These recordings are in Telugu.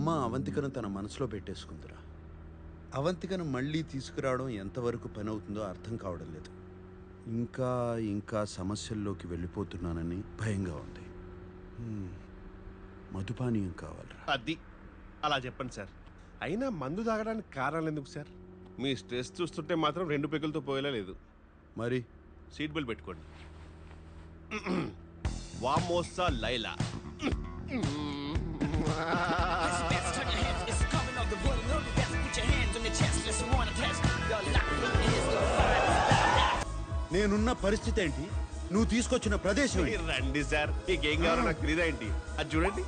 అమ్మ అవంతికను తన మనసులో పెట్టేసుకుందిరా. అవంతికను మళ్ళీ తీసుకురావడం ఎంతవరకు పని అవుతుందో అర్థం కావడం లేదు. ఇంకా ఇంకా సమస్యల్లోకి వెళ్ళిపోతున్నానని భయంగా ఉంది. మధుపానీయం కావాలరా. అది అలా చెప్పండి సార్. అయినా మందు తాగడానికి కారణాలు ఎందుకు సార్? మీ స్ట్రెస్ చూస్తుంటే మాత్రం 2 పెగులతో పోయేలా లేదు. మరి సీట్ బెల్ట్ పెట్టుకోండి. వామోసా లైలా. నేనున్న పరిస్థితి ఏంటి, నువ్వు తీసుకొచ్చిన ప్రదేశం ఏంటి? రండి సార్, మీకేం కావాలో నాకు తెలియదా ఏంటి? అది చూడండి.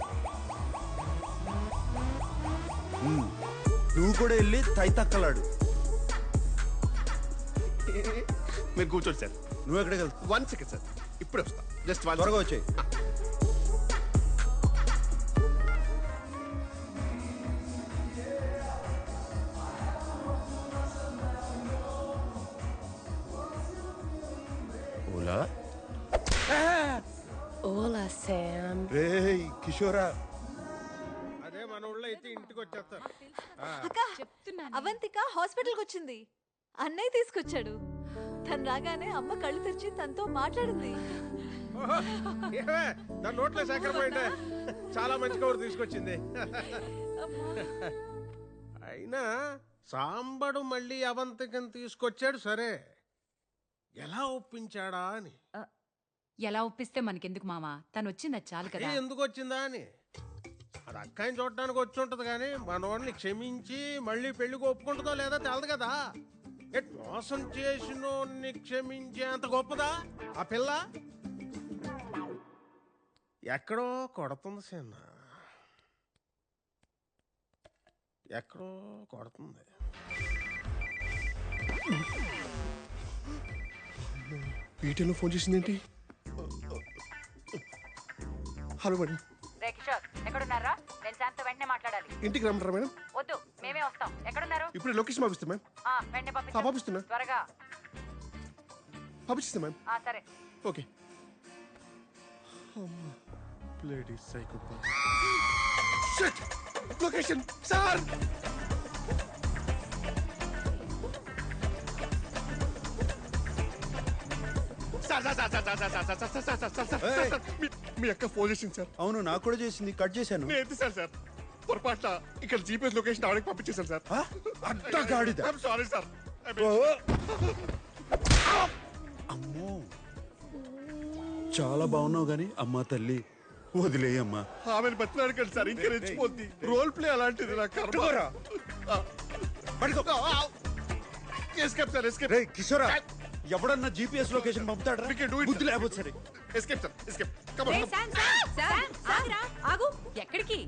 నువ్వు కూడా వెళ్ళి తైతక్కలాడు. మీరు కూర్చోండి సార్. నువ్వు ఎక్కడికి వెళ్తావు? 1 సెకండ్ సార్, ఇప్పుడే వస్తా. జస్ట్ త్వరగా వచ్చాయి. ఓలా ఓలా శామ్. రేయ్ కిషోరా. అదే మన ఊళ్ళో అయితే ఇంటికి వచ్చేస్తారు. అవంతిక హాస్పిటల్కి వచ్చింది. అన్నయ్య తీసుకొచ్చాడు. తను రాగానే అమ్మ కళ్ళు తెరిచి తనతో మాట్లాడింది. నా నోట్లో శాఖర పోయింటే చాలా మంచి కబురు తీసుకొచ్చింది. అయినా సాంబడు మళ్ళీ అవంతికను తీసుకొచ్చాడు సరే, ఎలా ఒప్పించాడా అని. ఎలా ఒప్పిస్తే మనకెందుకు మావా, తను వచ్చిందా చాలు కదా. ఎందుకు వచ్చిందా అని అది అక్కాయిని చూడటానికి వచ్చి ఉంటది కానీ మనోడిని క్షమించి మళ్ళీ పెళ్లికి ఒప్పుకుంటుందో లేదా తెలదు కదా. మోసం చేసినోడిని క్షమించే అంత గొప్పదా ఆ పిల్ల? ఎక్కడో కొడుతుంది సిన్న, ఎక్కడో కొడుతుంది. వీటిలో ఫోన్ చేసిందేంటి? Hello madam. రే కిషోర్, ఎక్కడున్నారా? నేను శాంతో వెంటనే మాట్లాడాలి. ఇంటికి రమ్మంటారా మేడం? వద్దు, మేమే వస్తాం. ఎక్కడున్నారు? ఇప్పుడు లొకేషన్ పంపిస్తా మ్యామ్. వెంటనే పంపిస్తున్నా. త్వరగా పంపిస్తా మ్యామ్. సరే. Okay. Bloody psychopath. Shit! Location sir. మీ అక్క ఫోన్ చేసింది సార్. అవును, నాకు కూడా చేసింది. కట్ చేశాను. నేను ఎత్తిసాను సార్. పొరపాట్ల ఇక్కడ జీపీఎస్ లొకేషన్ ఆవిడకి పంపించేశాను సార్. అడ్డగాడిద. Sorry sir. అమ్మో, చాలా బాగున్నావు గాని అమ్మా తల్లి వదిలేయమ్మా. ఆమెను బతిలాడకండి సార్, ఇంకా రెచ్చిపోద్ది. రోల్ ప్లే అలాంటిది. నా కర్మ. Escape sir, escape. రేయ్ కిషోరా, ఎవడన్నా జీపీఎస్ లొకేషన్ పంపుతాడా? బుద్ధి లేకపోతే సరే. Escape sir, escape. ఆగు. ఎక్కడికి?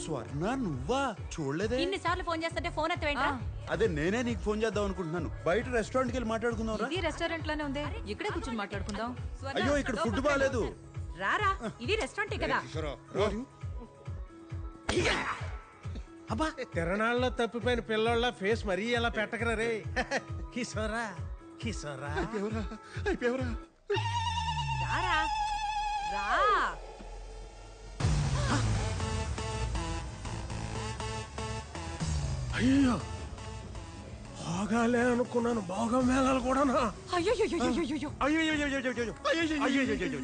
స్వర్ణ నువ్వా? చూడలేదే. ఇన్నిసార్లు ఫోన్ చేస్తుంటే ఫోన్ ఎత్తవేంట్రా? అదే నేనే నీకు ఫోన్ చేద్దాం అనుకుంటున్నాను. బయట రెస్టారెంట్ కి వెళ్ళి మాట్లాడుకుందాం రా. ఇది రెస్టారెంట్ లోనే ఉంది, ఇక్కడే కూర్చొని మాట్లాడుకుందాం. అయ్యో, ఇక్కడ ఫుడ్ బాగాలేదు. రారా, ఇది రెస్టారెంటే కదా. అబ్బా, తిరణాల్లో తప్పిపోయిన పిల్లోళ్ళ ఫేస్ మరీ ఎలా పెట్టకరా రే. కిషోరా, కిషోరా. అయిపోయావరా? రారా, రా. అయ్యో, బాగాలే అనుకున్నాను. బాగా మేళాలు కూడానా?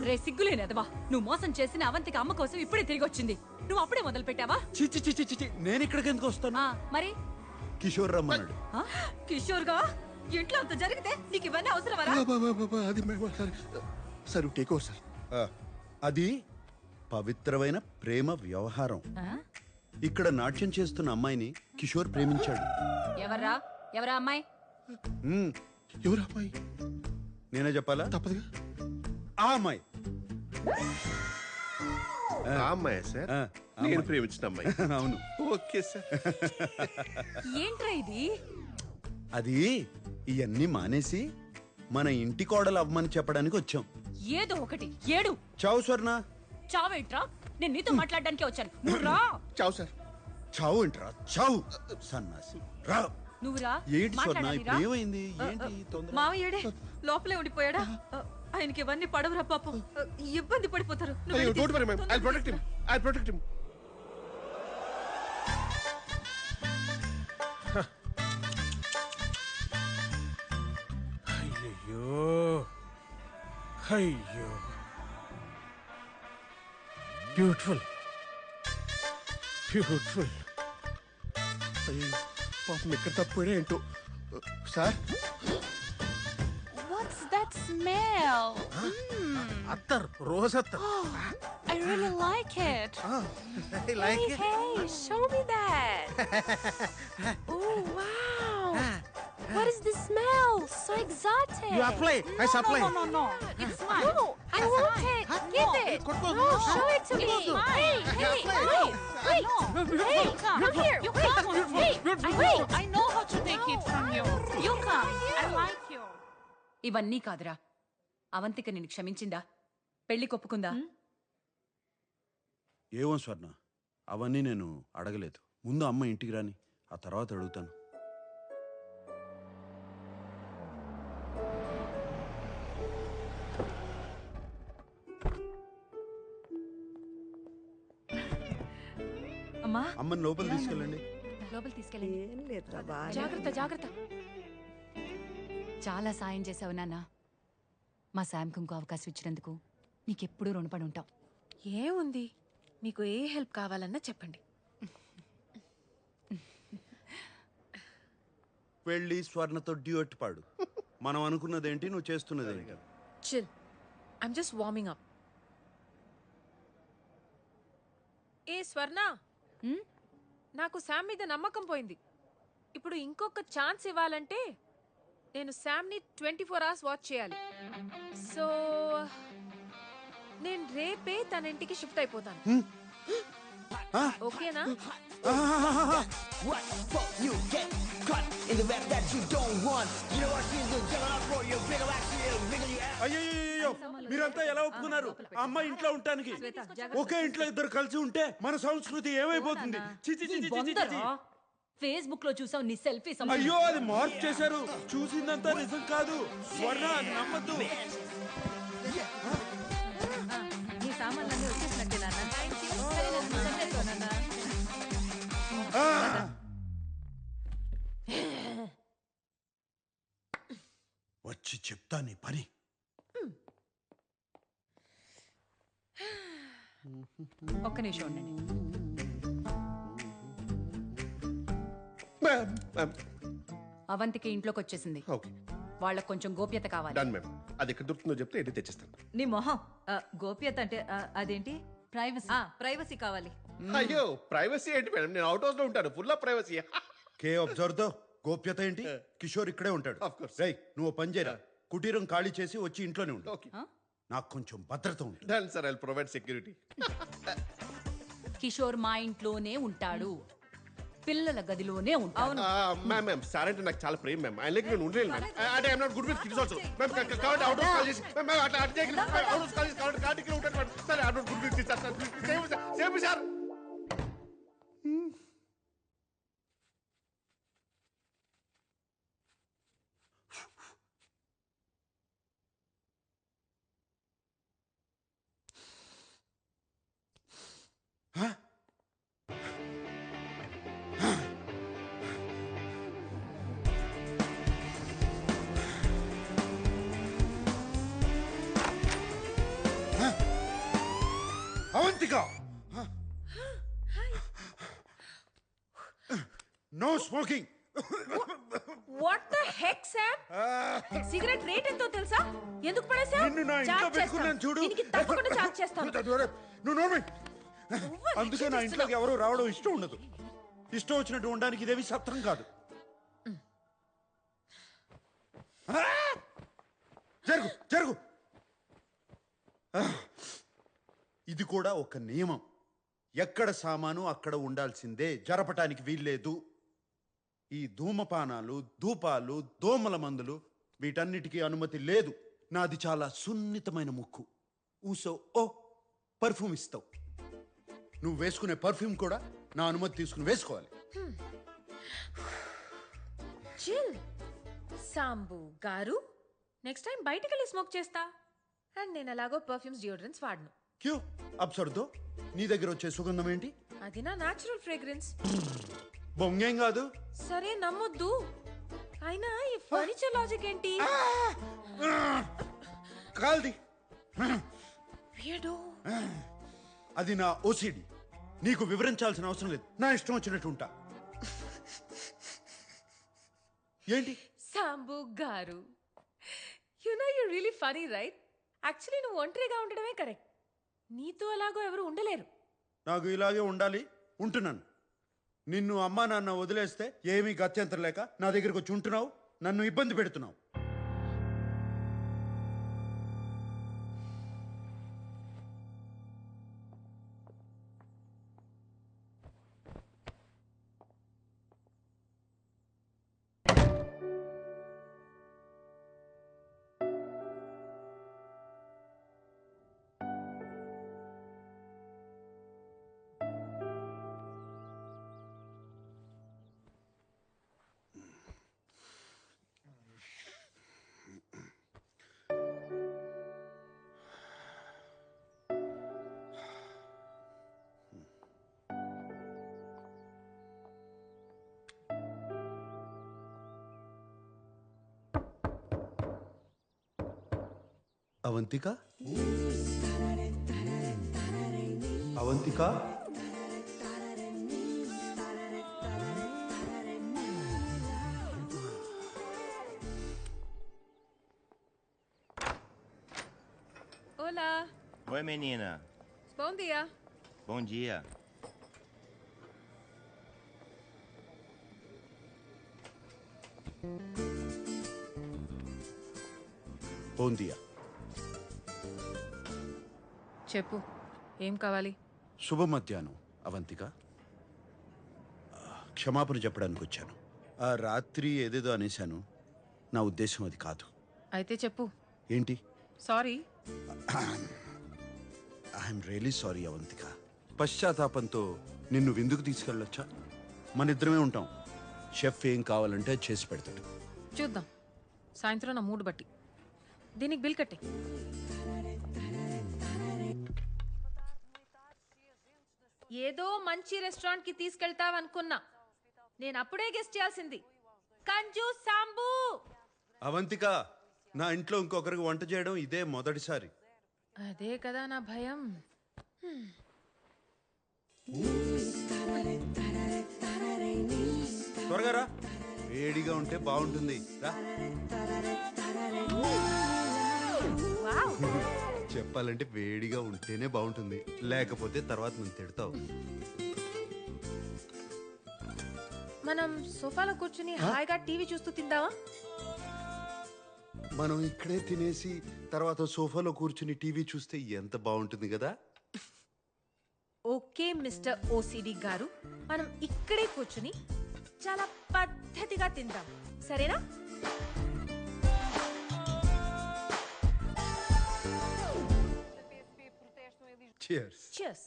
రే సిగ్గులేనదవా, నువ్వు మోసం చేసిన అవంతికి అమ్మ కోసం ఇప్పుడే తిరిగి వచ్చింది. నువ్వు అప్పుడే మొదలు పెట్టావా? చిచి, నేను ఇక్కడికి ఎందుకు వస్తాను? మరి కిషోర్ రమ్మన్నాడు. కిషోర్ గా ఇంట్లో అంత జరిగితే నీకు ఇవన్నీ అవసరమరా? Sir take over sir. అది పవిత్రమైన ప్రేమ వ్యవహారం. ఇక్కడ నాట్యం చేస్తున్న అమ్మాయిని కిషోర్ ప్రేమించాడు. ఎవరా అమ్మాయి? ఎవరు అమ్మాయి? నేనే చెప్పాలా? తప్పదుగా. ఆ అమ్మాయి. అమ్మాయి సార్, నేను ప్రేమించిన అమ్మాయి. అవును. Okay sir. ఏంట్రా ఇది? అది ఇవన్నీ మానేసి మన ఇంటి కోడలు అవ్వమని చెప్పడానికి వచ్చాం. ఏదో ఒకటి ఏడు. చావు స్వర్ణ. చావేంట్రా? నేను నీతో మాట్లాడడానికి వచ్చాను. నువ్వు రా. చావు సార్. చావు ఏంట్రా? చావు సన్నాసి. రా. నువ్వు రా. ఏంటి స్వర్ణ, ఇప్పుడు ఏమైంది? ఏంటి తొందర? మావయ్యడే లోపలే ఉండిపోయాడా? ఆయనకి ఇవన్నీ పడవరా పాపం, ఇబ్బంది పడిపోతారు. Don't worry ma'am, I will protect him. అయ్యో బ్యూటిఫుల్ బ్యూటిఫుల్. అయ్యో పాపం ఇక్కడ తప్పుడే ఏంటో. Sir What's that smell? అత్తర్ రోజ్ అత్తర్. I really like it. Like Hey, show me that. Oh, wow. What is the smell? So exotic. You apply I supply. No. It's mine. No, I want it. Give it. No, show it to me. Hey, hey, wait. Hey, come here. You Wait, come on. hey, wait. I know how to take it from you. You come. I like you. ఇవన్నీ కాదురా, అవంతిక నిన్ను క్షమించిందా? పెళ్లి కొప్పుకుందా? ఏమో స్వర్ణ, అవన్నీ నేను అడగలేదు. ముందు అమ్మ ఇంటికి రాని, ఆ తర్వాత అడుగుతాను. అమ్మా, అమ్మని లోపల తీసుకెళ్ళండి. లోపల తీసుకెళ్ళండి. ఏం లేదురా బాగా. జాగ్రత్త జాగ్రత్త. చాలా సాయం చేసావు నాన్న. మా శాంకు ఇంకో అవకాశం ఇచ్చినందుకు నీకెప్పుడూ రుణపడి ఉంటాం. ఏముంది, మీకు ఏ హెల్ప్ కావాలన్నా చెప్పండి. వెళ్ళి స్వర్ణతో డ్యూట్ పాడు. మనం అనుకున్నదేంటి, నువ్వు చేస్తున్నదేంటి? Chill, I'm just warming up. ఏ స్వర్ణ, నాకు శామ్ మీద నమ్మకం పోయింది. ఇప్పుడు ఇంకొక ఛాన్స్ ఇవ్వాలంటే నేను శామ్ని 24 hours వాచ్ చేయాలి. సో నేను రేపే తన ఇంటికి షిఫ్ట్ అయిపోతాను. ఓకేనా? What the fuck you get caught in the web that you don't want. You know what she's doing, jumping up for you, bigger actually, bigger you have. అయ్యో, మీరంతా ఎలా ఒప్పుకున్నారు అమ్మ ఇంట్లో ఉండటానికి? ఒకే ఇంట్లో ఇద్దరు కలిసి ఉంటే మన సంస్కృతి ఏమైపోతుంది? చి, చి, చి, చి, చి, చి, చి. ఫేస్బుక్ లో చూసావు నీ సెల్ఫీ. అయ్యో, అది మార్క్ చేశారు. చూసిందంతా నిజం కాదు. స్వర్ణ, నమ్మద్దు. నీ సామాన్లన్నీ వచ్చేసినట్టే నాన్న. సరే, నన్ను చంపేస్తావు నాన్న. వచ్చి చెప్తా నీ పని. ఒక్క నిమిషం ఉండండి. అవంతికి ఇంట్లోకి వచ్చేసింది. ఓకే వాళ్ళకి కొంచెం గోప్యత కావాలి. Done ma'am. అది ఎక్కడ దొరుకుతుందో చెప్తే ఎన్ని తెచ్చిస్తాను. నీ మొహం. గోప్యత అంటే అదేంటి? ప్రైవసీ. ప్రైవసీ కావాలి. అయ్యో ప్రైవసీ ఏంటి మేడం, నేను అవుట్ హౌస్ లో ఉంటాను. Full of privacy. K observe తో గోప్యత ఏంటి? కిషోర్ ఇక్కడే ఉంటాడు. Of course. రేయ్, నువ్వు ఓ పని చేయరా, కుటీరం ఖాళీ చేసి వచ్చి ఇంట్లోనే ఉండు. ఓకే నాకు కొంచెం భద్రత ఉంటుంది. Done sir, I provide security. Kishore మా ఇంట్లోనే ఉంటాడు, పిల్లల గదిలోనే ఉంటాడు. మ్యామ్ మ్యామ్, సార్ అంటే నాకు చాలా ప్రేమ మ్యామ్. ఆయన నేను ఉండలేను మ్యామ్. అంటే I'm not good with kids also ma'am. కాబట్టి అవుట్ హౌస్ కాల్ చేసి మ్యామ్ అట్లా అటు చేయకండి. అవుట్ హౌస్ కాల్ చేసి కాబట్టి కార్డికి ఉంటాను ma'am. Sir I'm not good with kids sir. Same sir. Avantika, no smoking. What the heck Sam? Cigarette rate ఎంతో తెలుసా? ఎందుకు పడేసావు? నిన్ను నా ఇంట్లో పెట్టుకున్నాను చూడు. దీనికి తప్పకుండా చార్జ్ చేస్తాను. నువ్వు నోర్మై. అందుకే నా ఇంట్లోకి ఎవరు రావడం ఇష్టం ఉండదు. ఇష్టం వచ్చినట్టు ఉండడానికి ఇదేవి సత్రం కాదు. జరుగు జరుగు. ఇది కూడా ఒక నియమం. ఎక్కడ సామాను అక్కడ ఉండాల్సిందే, జరపటానికి వీల్లేదు. ఈ ధూమపానాలు, ధూపాలు, దోమల మందులు వీటన్నిటికీ అనుమతి లేదు. నాది చాలా సున్నితమైన ముక్కు. ఊసో ఓ పర్ఫ్యూమ్ ఇస్తావు. నువ్వు వేసుకునే పర్ఫ్యూమ్ కూడా నా అనుమతి తీసుకుని వేసుకోవాలి. చిల్ సాంబు గారు, నెక్స్ట్ టైం బయటికి వెళ్ళి స్మోక్ చేస్తా. అండ్ నేను ఎలాగో పర్ఫ్యూమ్స్, డియోడ్రెంట్స్ వాడను. క్యూ అబ్సర్దో, నీ దగ్గర వచ్చే సుగంధం ఏంటి? అది నా న్యాచురల్ ఫ్రేగ్రెన్స్. బొంగేం కాదు. సరే నమ్మొద్దు. అయినా ఈ ఫర్నిచర్ లాజిక్ ఏంటి? కాల్ది వీడు అది నా ఓసిడి. నీకు వివరించాల్సిన అవసరం లేదు. నా ఇష్టం వచ్చినట్టు ఉంటా. ఏంటి? సాంబు గారు, you know you really funny right? Actually నువ్వు ఒంటరిగా ఉండడమే కరెక్ట్. నీతో అలాగో ఎవరు ఉండలేరు. నాకు ఇలాగే ఉండాలి, ఉంటున్నాను. నిన్ను అమ్మా నాన్న వదిలేస్తే ఏమీ గత్యంతరం లేక నా దగ్గరకు వచ్చి ఉంటున్నావు, నన్ను ఇబ్బంది పెడుతున్నావు. Avantika, Avantika, Olá, Oi, menina. bom dia. Bom dia. బోందియా. చెప్పు, ఏం కావాలి? శుభ మధ్యాహ్నం అవంతిక. క్షమాపణ చెప్పడానికి వచ్చాను. ఆ రాత్రి ఏదేదో అనేశాను. నా ఉద్దేశం అది కాదు. అయితే చెప్పు. ఏంటి? Sorry. I'm really sorry Avantika. పశ్చాత్తాపంతో నిన్ను విందుకు తీసుకెళ్ళొచ్చా? మన ఇద్దరమే ఉంటాం. షెఫ్ ఏం కావాలంటే అది చేసి పెడతాడు. చూద్దాం, సాయంత్రం నా మూడు బట్టి. దీనికి బిల్ కట్టే. ఏదో మంచి రెస్టారెంట్ కి తీసుకెళ్తావనుకున్నా. నేను అప్పుడే గెస్ట్ చేయాల్సింది. కంజు సాంబు. అవంతిక, నా ఇంట్లో ఇంకొకరికి వంట చేయడం ఇదే మొదటిసారి. అదే కదా నా భయం. త్వరగా రా, వేడిగా ఉంటే బాగుంటుంది. రా. వావ్. చెప్పాలంటే వేడిగా ఉంటేనే బాగుంటుంది, లేకపోతే తర్వాత నువ్వు తిడతావు. మనం సోఫాలో కూర్చుని హాయిగా టీవీ చూస్తూ తిందామా? మనం ఇక్కడే తినేసి తర్వాత సోఫాలో కూర్చుని టీవీ చూస్తే ఎంత బాగుంటుంది కదా. ఓకే మిస్టర్ ఓసిడి గారు, మనం ఇక్కడే కూర్చుని చాలా పద్ధతిగా తిందాం, సరేనా? Cheers. Cheers.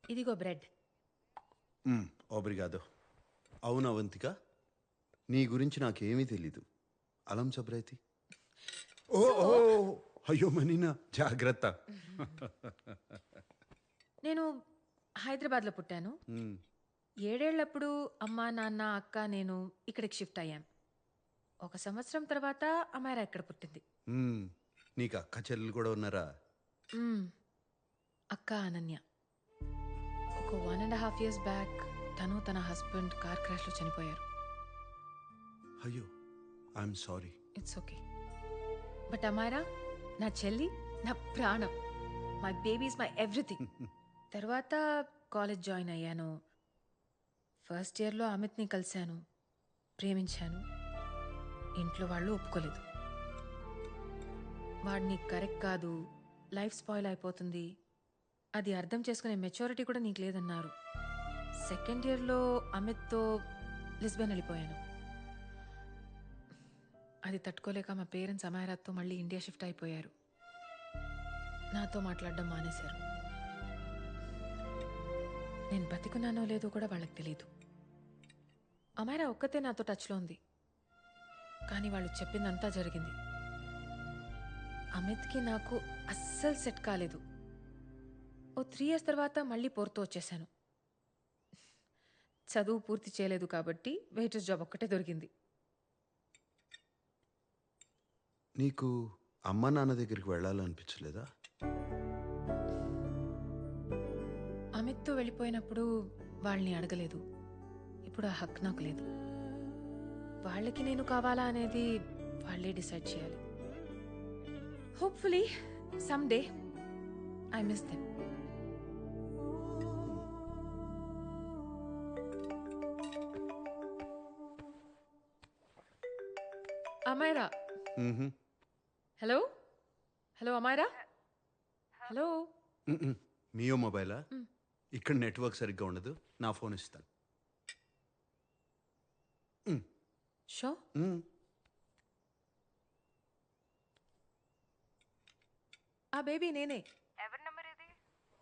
ఇదిగో బ్రెడ్. ఓబ్రిగాదో. అవును అవంతిక, నీ గురించి నాకేమీ తెలీదు. అలం సబ్రైతి. ఓ ఓ, అయ్యో మనీనా, జాగ్రత్త. నేను హైదరాబాద్లో పుట్టాను. 7 ఏళ్లప్పుడు అమ్మ నాన్న అక్క నేను ఇక్కడికి షిఫ్ట్ అయ్యాం. 1 సంవత్సరం తర్వాత అమ్మాయిరా ఇక్కడ పుట్టింది. నీకు అక్క చెల్లెలు కూడా ఉన్నారా? అక్క అనన్య. ఒక 1.5 years బ్యాక్ తను తన హస్బెండ్ కార్ క్రాష్లో చనిపోయారు. అయ్యో, I'm sorry. It's okay. But అమ్మాయిరా నా చెల్లి, నా ప్రాణం. My baby is my everything. తర్వాత కాలేజ్ జాయిన్ అయ్యాను. ఫస్ట్ ఇయర్లో అమిత్ని కలిశాను, ప్రేమించాను. ఇంట్లో వాళ్ళు ఒప్పుకోలేదు. వాడిని కరెక్ట్ కాదు, లైఫ్ స్పాయిల్ అయిపోతుంది, అది అర్థం చేసుకునే మెచ్యూరిటీ కూడా నీకు లేదన్నారు. సెకండ్ ఇయర్లో అమిత్తో లిస్బన్ వెళ్ళిపోయాను. అది తట్టుకోలేక మా పేరెంట్స్ అమాయరాత్తో మళ్ళీ ఇండియా షిఫ్ట్ అయిపోయారు. నాతో మాట్లాడడం మానేశారు. నేను బతికున్నానో లేదో కూడా వాళ్ళకి తెలియదు. అమాయరా ఒక్కతే నాతో టచ్లో ఉంది, కానీ వాళ్ళు చెప్పిందంతా జరిగింది. అమిత్కి నాకు అస్సలు సెట్ కాలేదు. ఓ 3 years తర్వాత మళ్ళీ పోర్తో వచ్చేసాను. చదువు పూర్తి చేయలేదు కాబట్టి వెయిటర్స్ జాబ్ ఒక్కటే దొరికింది. నీకు అమ్మ నాన్న దగ్గరికి వెళ్ళాలనిపించలేదా? అమిత్తో వెళ్ళిపోయినప్పుడు వాళ్ళని అడగలేదు. ఇప్పుడు ఆ హక్కు నాకు లేదు. వాళ్ళకి నేను కావాలా అనేది వాళ్ళే డిసైడ్ చేయాలి. Hopefully some day I miss them. Amaira, hello hello Amaira, hello. మియో మొబైలా? ఇక్కడ నెట్వర్క్ సరిగ్గా ఉండదు, నా ఫోన్ ఇస్తాను. షో ఆ బేబీ నేనే. ఎవరి నంబర్ ఇది?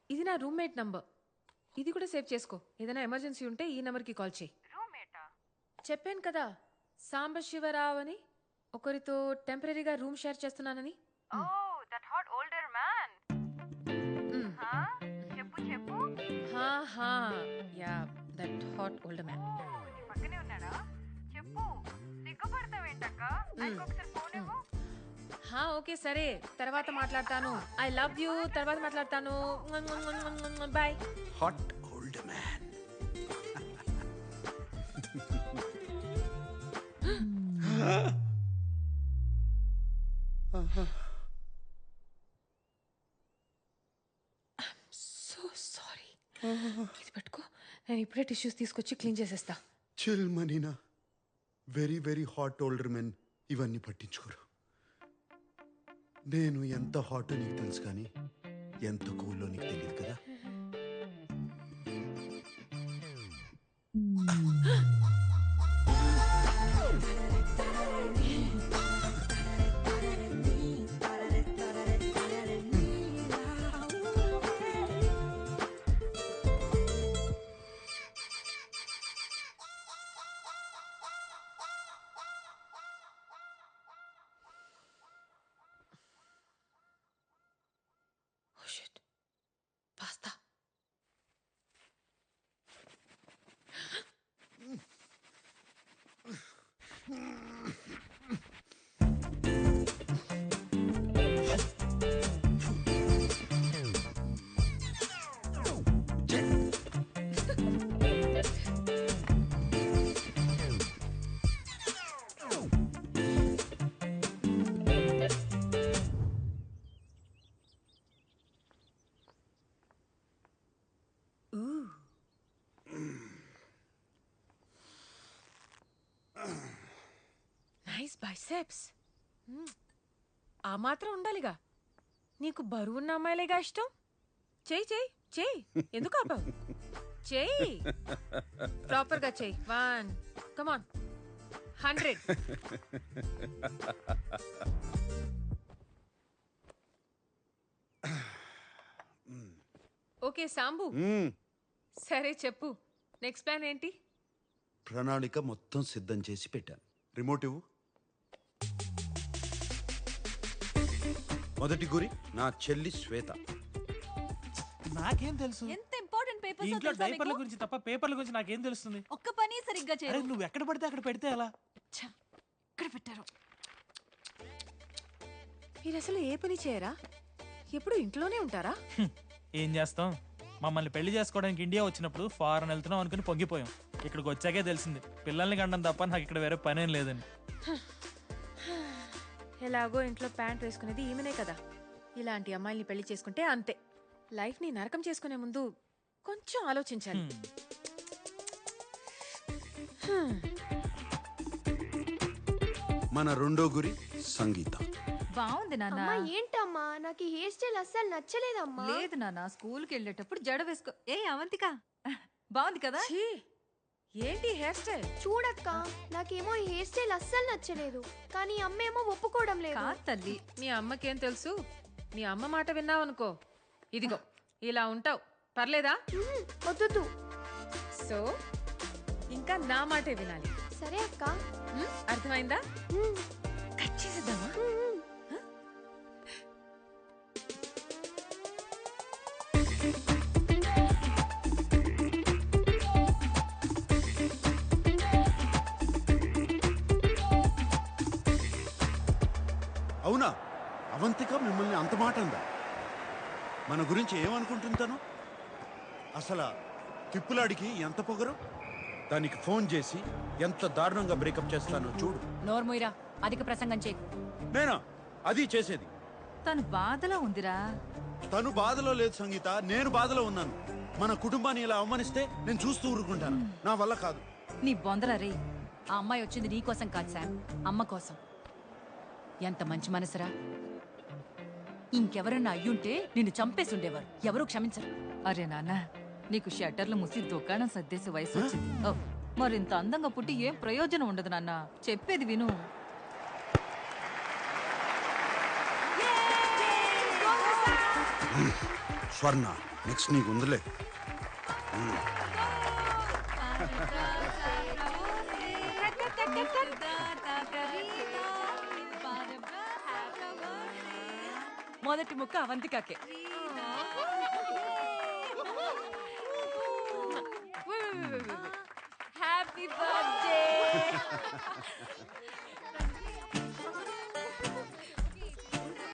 ఇది నా రూమ్మేట్ నంబర్. ఇది కూడా సేవ్ చేసుకో. ఏదైనా ఎమర్జెన్సీ ఉంటే ఈ నెంబర్కి కాల్ చేయి. రూమ్మేటా? చెప్పాను కదా సాంబశివరావు అని, ఒకరితో టెంపరీగా రూమ్ షేర్ చేస్తున్నానని. ఓ, దట్ హాట్ ఓల్డర్ మ్యాన్. చెప్పు చెప్పు. Yeah, that hot older man. నీ పక్కనే ఉన్నాడా? చెప్పు. సిగ్గుపడతావేంటక్క? ఒకసారి ఫోన్ ఇవ్వు. ఓకే సరే, తర్వాత మాట్లాడతాను. ఐ లవ్ యూ, తర్వాత మాట్లాడతాను. Bye. Hot old man. So sorry. ఇది పట్టుకో, నేను ఇప్పుడే టిష్యూస్ తీసుకొచ్చి క్లీన్ చేసేస్తా. చిల్ మనీనా. Very very hot older men ఇవన్నీ పట్టించుకోరు. నేను ఎంత హాట్ నీకు తెలుసు, కానీ ఎంత కూల్లో నీకు తెలియదు కదా. పాస్తా. Nice biceps. ఆ మాత్రం ఉండాలిగా. నీకు బరువున్న అమ్మాయిలేగా ఇష్టం. చెయ్యి చెయ్యి చెయ్యి, ఎందుకు ఆపావు? చెయ్యి, ప్రాపర్గా చెయ్యి. 1, కమాన్, 100. ఓకే సాంబు, సరే చెప్పు, నెక్స్ట్ ప్లాన్ ఏంటి? ప్రణాళిక మొత్తం సిద్ధం చేసి పెట్టాను. రిమోట్ ఇవ్వు. మొదటి గురి నా చెల్లి శ్వేత. నాకేం తెలుసు? ఎంత ఇంపార్టెంట్ పేపర్స్ ఇంట్లో డైపర్ల గురించి తప్ప పేపర్ల గురించి నాకేం తెలుస్తుంది? ఒక్క పని సరిగ్గా అరే చేయరు. నువ్వు ఎక్కడ పడితే అక్కడ పెడితే ఎలా? ఇక్కడ పెట్టారు. మీరు అసలు ఏ పని చేయరా? ఎప్పుడు ఇంట్లోనే ఉంటారా? ఏం చేస్తాం, మమ్మల్ని పెళ్లి చేసుకోవడానికి ఇండియా వచ్చినప్పుడు ఫారెన్ వెళ్తున్నాం అనుకుని పొంగిపోయాం. ఇక్కడికి వచ్చాకే తెలిసింది పిల్లల్ని కండం తప్ప నాకు ఇక్కడ వేరే పనేం లేదని. ఎలాగో ఇంట్లో ప్యాంట్ వేసుకునేది ఈమెనే కదా. ఇలాంటి అమ్మాయిల్ని పెళ్లి చేసుకుంటే అంతే. లైఫ్ని నరకం చేసుకునే ముందు కొంచెం ఆలోచించాలి. మన రెండో గురి సంగీత. బాగుంది నాన్న. అమ్మా ఏంటమ్మా, నాకు ఈ హెయిర్ స్టైల్ అస్సలు నచ్చలేదమ్మా. లేదు నాన్న, స్కూల్కి వెళ్ళేటప్పుడు జడ వేసుకో. ఏ అవంతిక, బాగుంది కదా? ఛీ, ఏంటి హెయిర్ స్టైల్? చూడక్క, నాకేమో ఈ హెయిర్ స్టైల్ అస్సలు నచ్చలేదు, కానీ అమ్మేమో ఒప్పుకోవడం లేదు. కాదు తల్లి. మీ అమ్మకేం తెలుసు? మీ అమ్మ మాట విన్నావనుకో, ఇదిగో ఇలా ఉంటావు. పర్లేదా? వద్దు. సో ఇంకా నా మాటే వినాలి. సరే అక్క. అర్థమైందా? కట్ చేసేద్దామా? అవునా? అవంతిక మిమ్మల్ని అంత మాట అందా? మన గురించి ఏమనుకుంటుంటాను? అసలు తిప్పులాడికి ఎంత పొగరు? దానికి ఫోన్ చేసి ఎంత దారుణంగా బ్రేకప్ చేస్తానో చూడు. నోర్మోయిరా, అధిక ప్రసంగం చేయి. నేనా అది చేసేది? తను బాధలో ఉందిరా. తను బాధలో లేదు సంగీత, నేను బాధలో ఉన్నాను. మన కుటుంబాన్ని ఇలా అవమానిస్తే నేను చూస్తూ ఊరుకుంటాను. నా వల్ల కాదు. నీ బొందరా రే. ఆ అమ్మాయి వచ్చింది నీ కోసం కాదు శామ్, అమ్మ కోసం. ఎంత మంచి మనసురా. ఇంకెవరన్నా అయ్యుంటే నిన్ను చంపేసి ఉండేవారు. ఎవరూ క్షమించరు. అరే నాన్న, నీకు షట్టర్లు మూసి దుకాణం సర్దేసి వయసు వచ్చింది. ఓ, మరింత అందంగా పుట్టి ఏం ప్రయోజనం ఉండదు నాన్న. చెప్పేది విను. స్వర్ణ, నెక్స్ట్ నీకు ఉందిలే. మొదటి ముక్క అవంతికాకే. Happy birthday!